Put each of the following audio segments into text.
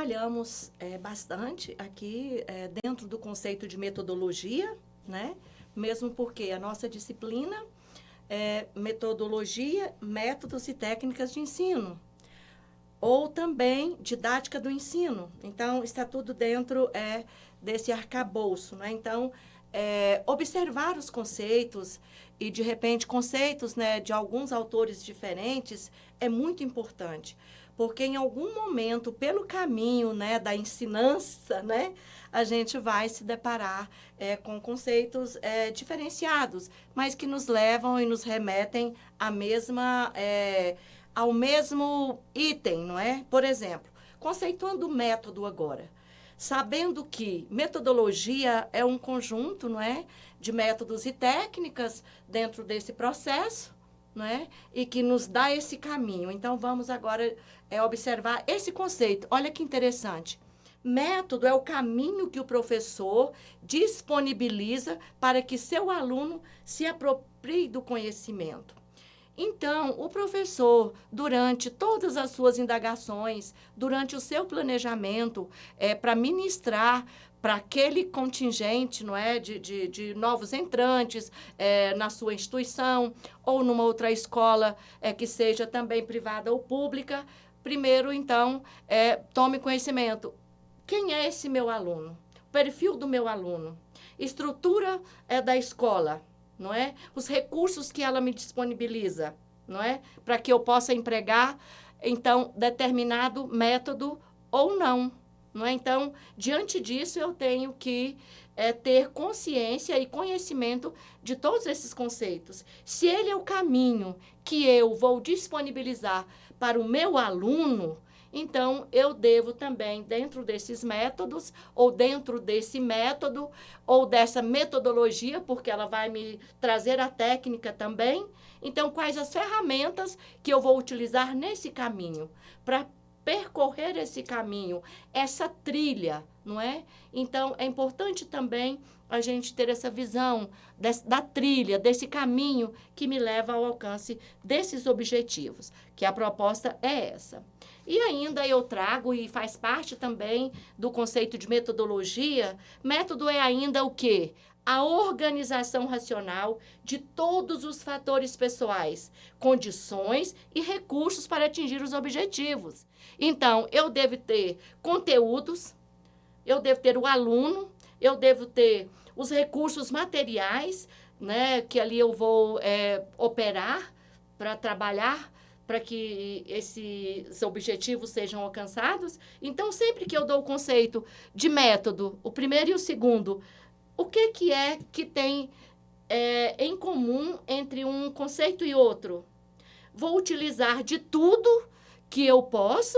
trabalhamos bastante aqui dentro do conceito de metodologia, né? Mesmo porque a nossa disciplina é metodologia, métodos e técnicas de ensino, ou também didática do ensino. Então, está tudo dentro desse arcabouço, né? Então, observar os conceitos e, de repente, conceitos, né, de alguns autores diferentes é muito importante, porque em algum momento, pelo caminho, né, da ensinança, né, a gente vai se deparar com conceitos diferenciados, mas que nos levam e nos remetem ao mesmo item, não é? Por exemplo, conceituando o método agora, sabendo que metodologia é um conjunto, não é, de métodos e técnicas dentro desse processo, não é? E que nos dá esse caminho. Então, vamos agora observar esse conceito. Olha que interessante. Método é o caminho que o professor disponibiliza para que seu aluno se aproprie do conhecimento. Então, o professor, durante todas as suas indagações, durante o seu planejamento, para ministrar para aquele contingente, não é, de novos entrantes na sua instituição ou numa outra escola que seja também privada ou pública, primeiro, então, tome conhecimento. Quem é esse meu aluno? O perfil do meu aluno? Estrutura da escola, não é? Os recursos que ela me disponibiliza, não é? Para que eu possa empregar, então, determinado método ou não, não é? Então, diante disso, eu tenho que ter consciência e conhecimento de todos esses conceitos. Se ele é o caminho que eu vou disponibilizar para o meu aluno, então, eu devo também, dentro desses métodos, ou dentro desse método, ou dessa metodologia, porque ela vai me trazer a técnica também. Então, quais as ferramentas que eu vou utilizar nesse caminho, para percorrer esse caminho, essa trilha, não é? Então, é importante também a gente ter essa visão da trilha, desse caminho que me leva ao alcance desses objetivos, que a proposta é essa. E ainda eu trago, e faz parte também do conceito de metodologia, método é ainda o quê? A organização racional de todos os fatores pessoais, condições e recursos para atingir os objetivos. Então, eu devo ter conteúdos, eu devo ter o aluno, eu devo ter os recursos materiais, né, que ali eu vou operar para trabalhar, para que esses objetivos sejam alcançados. Então, sempre que eu dou o conceito de método, o primeiro e o segundo, o que é que tem em comum entre um conceito e outro? Vou utilizar de tudo que eu posso,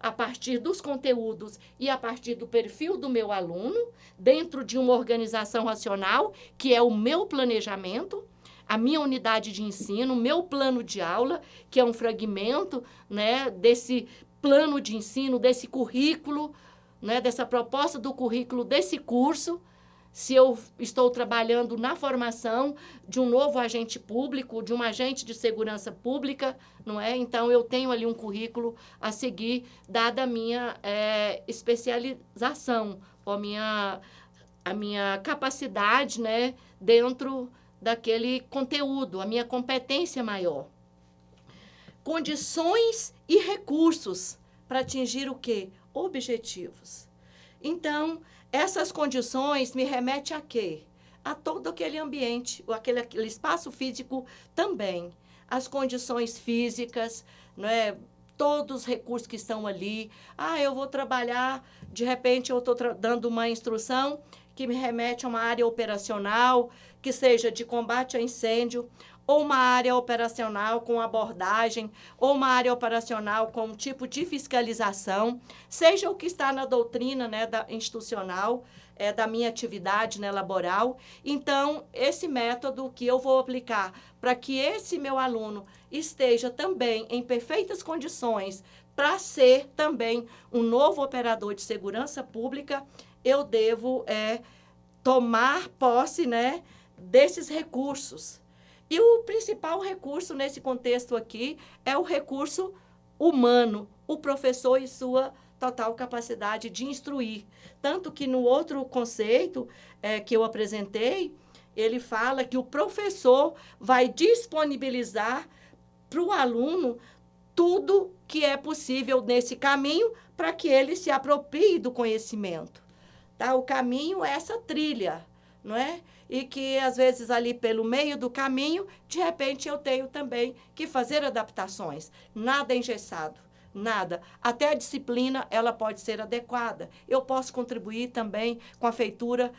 a partir dos conteúdos e a partir do perfil do meu aluno, dentro de uma organização racional, que é o meu planejamento, a minha unidade de ensino, o meu plano de aula, que é um fragmento, né, desse plano de ensino, desse currículo, né, dessa proposta do currículo desse curso. Se eu estou trabalhando na formação de um novo agente público, de um agente de segurança pública, não é? Então, eu tenho ali um currículo a seguir, dada a minha especialização, ou a minha capacidade, né, dentro daquele conteúdo, a minha competência maior. Condições e recursos para atingir o quê? Objetivos. Então, essas condições me remetem a quê? A todo aquele ambiente, aquele espaço físico também. As condições físicas, não é? Todos os recursos que estão ali. Eu vou trabalhar, de repente eu estou dando uma instrução que me remete a uma área operacional, que seja de combate a incêndio, ou uma área operacional com abordagem, ou uma área operacional com um tipo de fiscalização, seja o que está na doutrina, né, institucional, da minha atividade, né, laboral. Então, esse método que eu vou aplicar para que esse meu aluno esteja também em perfeitas condições para ser também um novo operador de segurança pública, eu devo tomar posse, né, desses recursos. E o principal recurso nesse contexto aqui é o recurso humano, o professor e sua total capacidade de instruir. Tanto que no outro conceito que eu apresentei, ele fala que o professor vai disponibilizar para o aluno tudo que é possível nesse caminho para que ele se aproprie do conhecimento. Tá? O caminho é essa trilha, não é? E que, às vezes, ali pelo meio do caminho, de repente, eu tenho também que fazer adaptações. Nada engessado, nada. Até a disciplina, ela pode ser adequada. Eu posso contribuir também com a feitura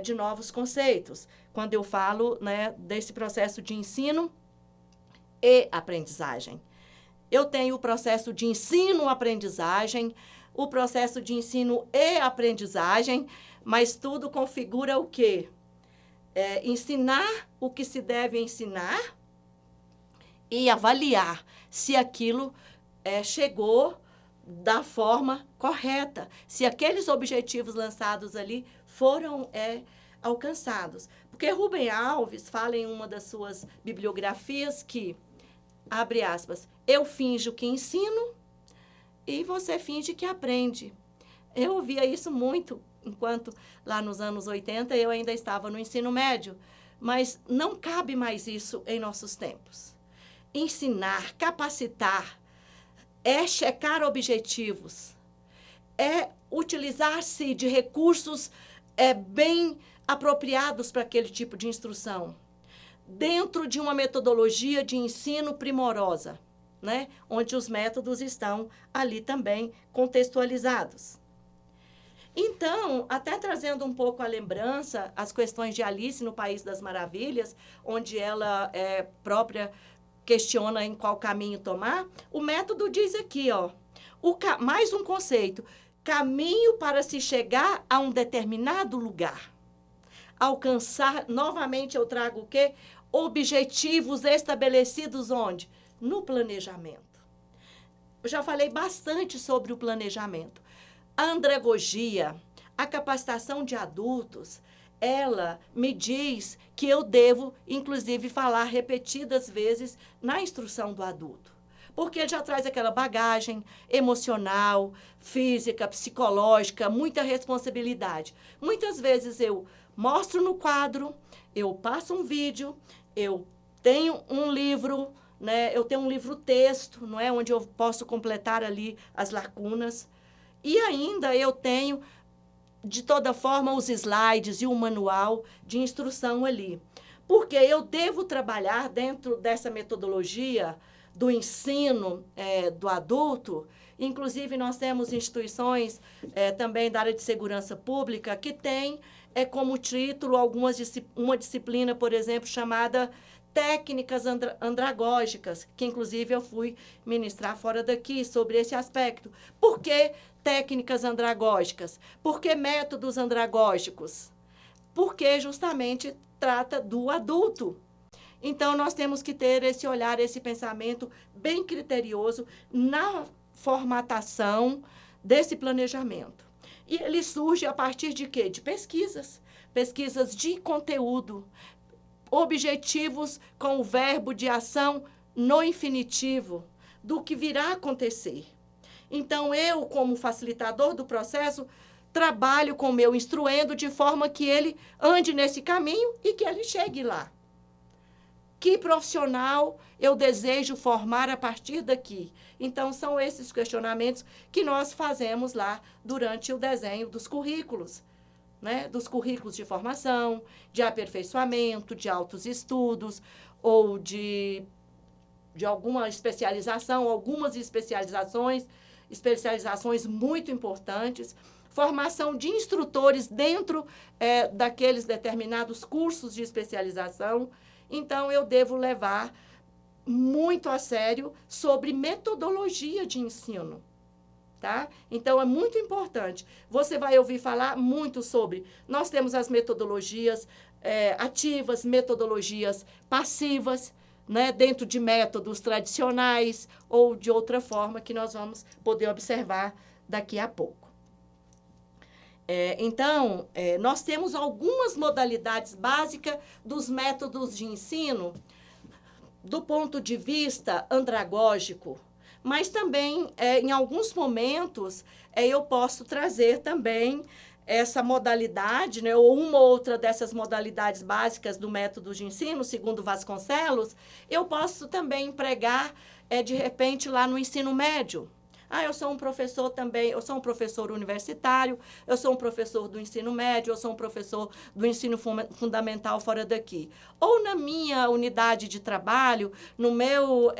de novos conceitos, quando eu falo, né, desse processo de ensino e aprendizagem. Eu tenho o processo de ensino-aprendizagem, o processo de ensino e aprendizagem, mas tudo configura o quê? Ensinar o que se deve ensinar e avaliar se aquilo chegou da forma correta, se aqueles objetivos lançados ali foram alcançados. Porque Rubem Alves fala em uma das suas bibliografias que, abre aspas, eu finjo que ensino e você finge que aprende. Eu ouvia isso muito, enquanto lá nos anos 80 eu ainda estava no ensino médio, mas não cabe mais isso em nossos tempos. Ensinar, capacitar, é checar objetivos, é utilizar-se de recursos bem apropriados para aquele tipo de instrução, dentro de uma metodologia de ensino primorosa, né? Onde os métodos estão ali também contextualizados. Então, até trazendo um pouco a lembrança, as questões de Alice no País das Maravilhas, onde ela própria questiona em qual caminho tomar, o método diz aqui, ó, mais um conceito, caminho para se chegar a um determinado lugar. Alcançar, novamente eu trago o quê? Objetivos estabelecidos onde? No planejamento. Eu já falei bastante sobre o planejamento. A andragogia, a capacitação de adultos, ela me diz que eu devo, inclusive, falar repetidas vezes na instrução do adulto. Porque ele já traz aquela bagagem emocional, física, psicológica, muita responsabilidade. Muitas vezes eu mostro no quadro, eu passo um vídeo, eu tenho um livro, né? Eu tenho um livro-texto, não é? Onde eu posso completar ali as lacunas. E ainda eu tenho, de toda forma, os slides e o manual de instrução ali. Porque eu devo trabalhar dentro dessa metodologia do ensino do adulto. Inclusive, nós temos instituições também da área de segurança pública que têm como título uma disciplina, por exemplo, chamada técnicas andragógicas, que inclusive eu fui ministrar fora daqui sobre esse aspecto. Por que técnicas andragógicas? Por que métodos andragógicos? Porque justamente trata do adulto. Então, nós temos que ter esse olhar, esse pensamento bem criterioso na formatação desse planejamento. E ele surge a partir de quê? De pesquisas. Pesquisas de conteúdo. Objetivos com o verbo de ação no infinitivo, do que virá a acontecer. Então, eu, como facilitador do processo, trabalho com o meu instruendo de forma que ele ande nesse caminho e que ele chegue lá. Que profissional eu desejo formar a partir daqui? Então, são esses questionamentos que nós fazemos lá durante o desenho dos currículos, né? Dos currículos de formação, de aperfeiçoamento, de altos estudos ou de alguma especialização, algumas especializações muito importantes, formação de instrutores dentro daqueles determinados cursos de especialização. Então, eu devo levar muito a sério sobre metodologia de ensino, tá? Então, é muito importante. Você vai ouvir falar muito sobre... Nós temos as metodologias ativas, metodologias passivas, né, dentro de métodos tradicionais ou de outra forma que nós vamos poder observar daqui a pouco. Então, nós temos algumas modalidades básicas dos métodos de ensino do ponto de vista andragógico. mas também, em alguns momentos, eu posso trazer também essa modalidade, né, ou uma ou outra dessas modalidades básicas do método de ensino, segundo Vasconcelos, eu posso também empregar, de repente, lá no ensino médio. Ah, eu sou um professor também, eu sou um professor universitário, eu sou um professor do ensino médio, eu sou um professor do ensino fundamental fora daqui. Ou na minha unidade de trabalho, no meu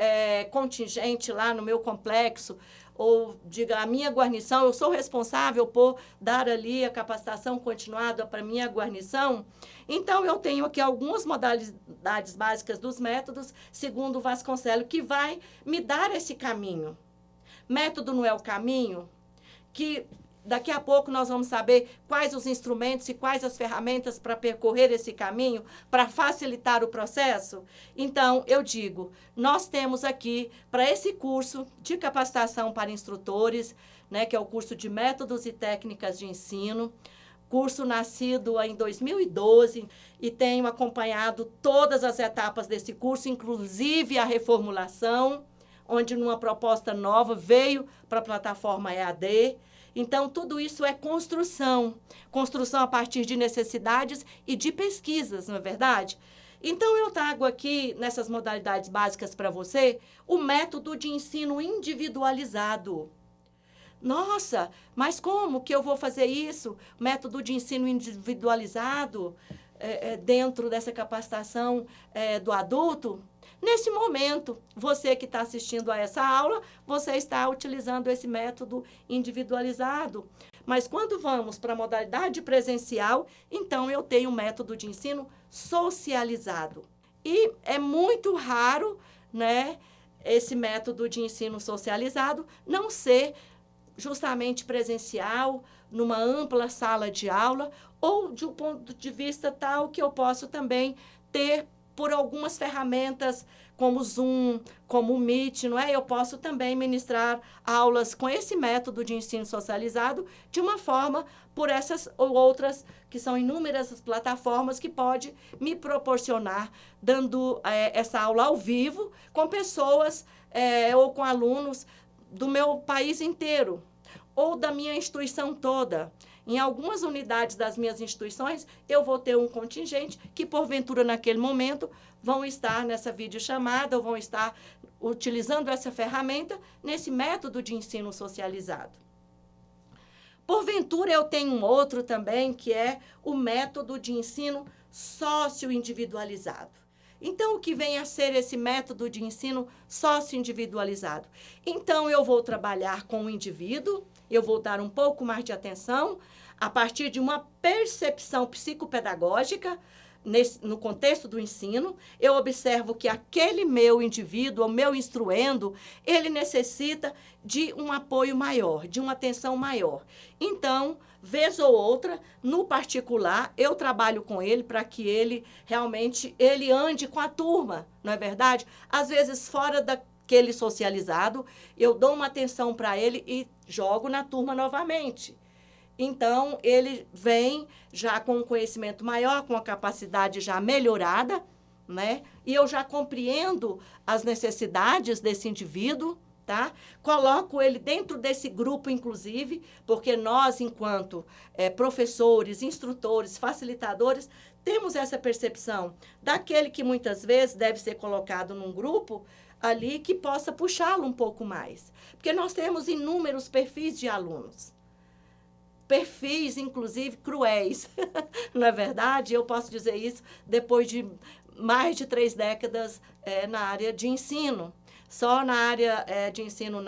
contingente lá, no meu complexo, ou, diga, a minha guarnição, eu sou responsável por dar ali a capacitação continuada para a minha guarnição. Então, eu tenho aqui algumas modalidades básicas dos métodos, segundo Vasconcelos, que vai me dar esse caminho. Método não é o caminho, que daqui a pouco nós vamos saber quais os instrumentos e quais as ferramentas para percorrer esse caminho, para facilitar o processo. Então, eu digo, nós temos aqui, para esse curso de capacitação para instrutores, né, que é o curso de Métodos e Técnicas de Ensino, curso nascido em 2012, e tenho acompanhado todas as etapas desse curso, inclusive a reformulação, onde numa proposta nova veio para a plataforma EAD. Então, tudo isso é construção a partir de necessidades e de pesquisas, não é verdade? Então, eu trago aqui, nessas modalidades básicas para você, o método de ensino individualizado. Nossa, mas como que eu vou fazer isso? Método de ensino individualizado dentro dessa capacitação do adulto? Nesse momento, você que está assistindo a essa aula, você está utilizando esse método individualizado. Mas quando vamos para a modalidade presencial, então eu tenho um método de ensino socializado. E é muito raro, né, esse método de ensino socializado não ser justamente presencial, numa ampla sala de aula, ou de um ponto de vista tal que eu posso também ter por algumas ferramentas como o Zoom, como o Meet, não é? Eu posso também ministrar aulas com esse método de ensino socializado de uma forma por essas ou outras, que são inúmeras as plataformas que pode me proporcionar, dando essa aula ao vivo com pessoas ou com alunos do meu país inteiro, ou da minha instituição toda. Em algumas unidades das minhas instituições, eu vou ter um contingente que, porventura, naquele momento, vão estar nessa videochamada ou vão estar utilizando essa ferramenta nesse método de ensino socializado. Porventura, eu tenho um outro também, que é o método de ensino sócio-individualizado. Então, o que vem a ser esse método de ensino sócio-individualizado? Então, eu vou trabalhar com o indivíduo, eu vou dar um pouco mais de atenção a partir de uma percepção psicopedagógica no contexto do ensino. Eu observo que aquele meu indivíduo, o meu instruendo, ele necessita de um apoio maior, de uma atenção maior. Então, vez ou outra, no particular, eu trabalho com ele para que ele realmente ande com a turma, não é verdade? Às vezes, fora daquele socializado, eu dou uma atenção para ele e jogo na turma novamente. Então, ele vem já com um conhecimento maior, com a capacidade já melhorada, né? E eu já compreendo as necessidades desse indivíduo, tá? Coloco ele dentro desse grupo, inclusive, porque nós, enquanto professores, instrutores, facilitadores, temos essa percepção daquele que muitas vezes deve ser colocado num grupo ali que possa puxá-lo um pouco mais. Porque nós temos inúmeros perfis de alunos. Perfis, inclusive, cruéis. Não é verdade? Eu posso dizer isso depois de mais de 3 décadas na área de ensino. Só na área de ensino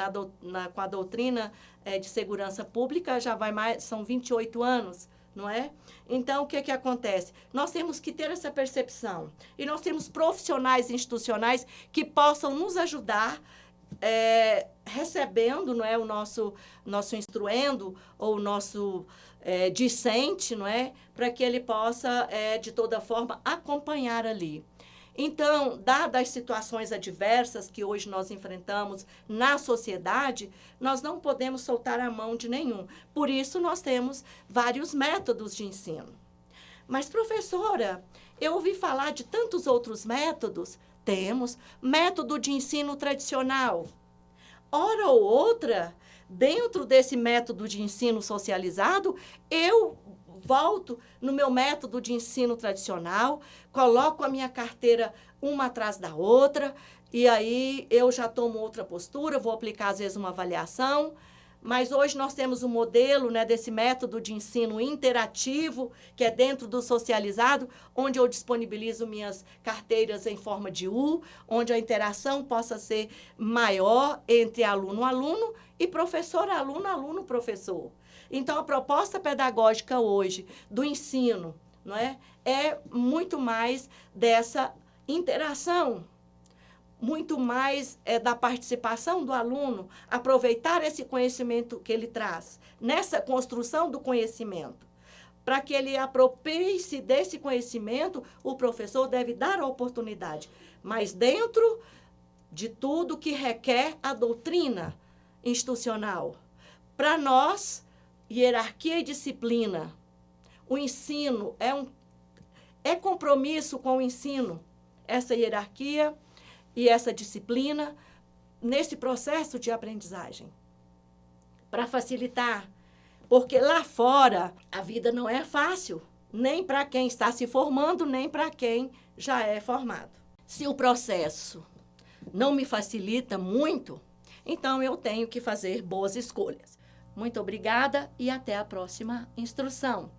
com a doutrina de segurança pública já vai mais, são 28 anos, não é? Então, o que acontece? Nós temos que ter essa percepção. E nós temos profissionais institucionais que possam nos ajudar recebendo, não é, o nosso instruendo ou o nosso discente, não é, para que ele possa, de toda forma, acompanhar ali. Então, dadas as situações adversas que hoje nós enfrentamos na sociedade, nós não podemos soltar a mão de nenhum. Por isso, nós temos vários métodos de ensino. Mas, professora, eu ouvi falar de tantos outros métodos. Temos método de ensino tradicional. hora ou outra, dentro desse método de ensino socializado, eu volto no meu método de ensino tradicional, coloco a minha carteira uma atrás da outra, e aí eu já tomo outra postura, vou aplicar às vezes uma avaliação, mas hoje nós temos um modelo, né, desse método de ensino interativo, que é dentro do socializado, onde eu disponibilizo minhas carteiras em forma de U, onde a interação possa ser maior entre aluno-aluno e professor-aluno, aluno-professor. Então, a proposta pedagógica hoje do ensino, não é muito mais dessa interação, muito mais da participação do aluno, aproveitar esse conhecimento que ele traz, nessa construção do conhecimento. Para que ele aproprie-se desse conhecimento, o professor deve dar a oportunidade, mas dentro de tudo que requer a doutrina institucional. Para nós, hierarquia e disciplina, o ensino é compromisso com o ensino, essa hierarquia e essa disciplina nesse processo de aprendizagem. Para facilitar, porque lá fora a vida não é fácil, nem para quem está se formando, nem para quem já é formado. Se o processo não me facilita muito, então eu tenho que fazer boas escolhas. Muito obrigada e até a próxima instrução.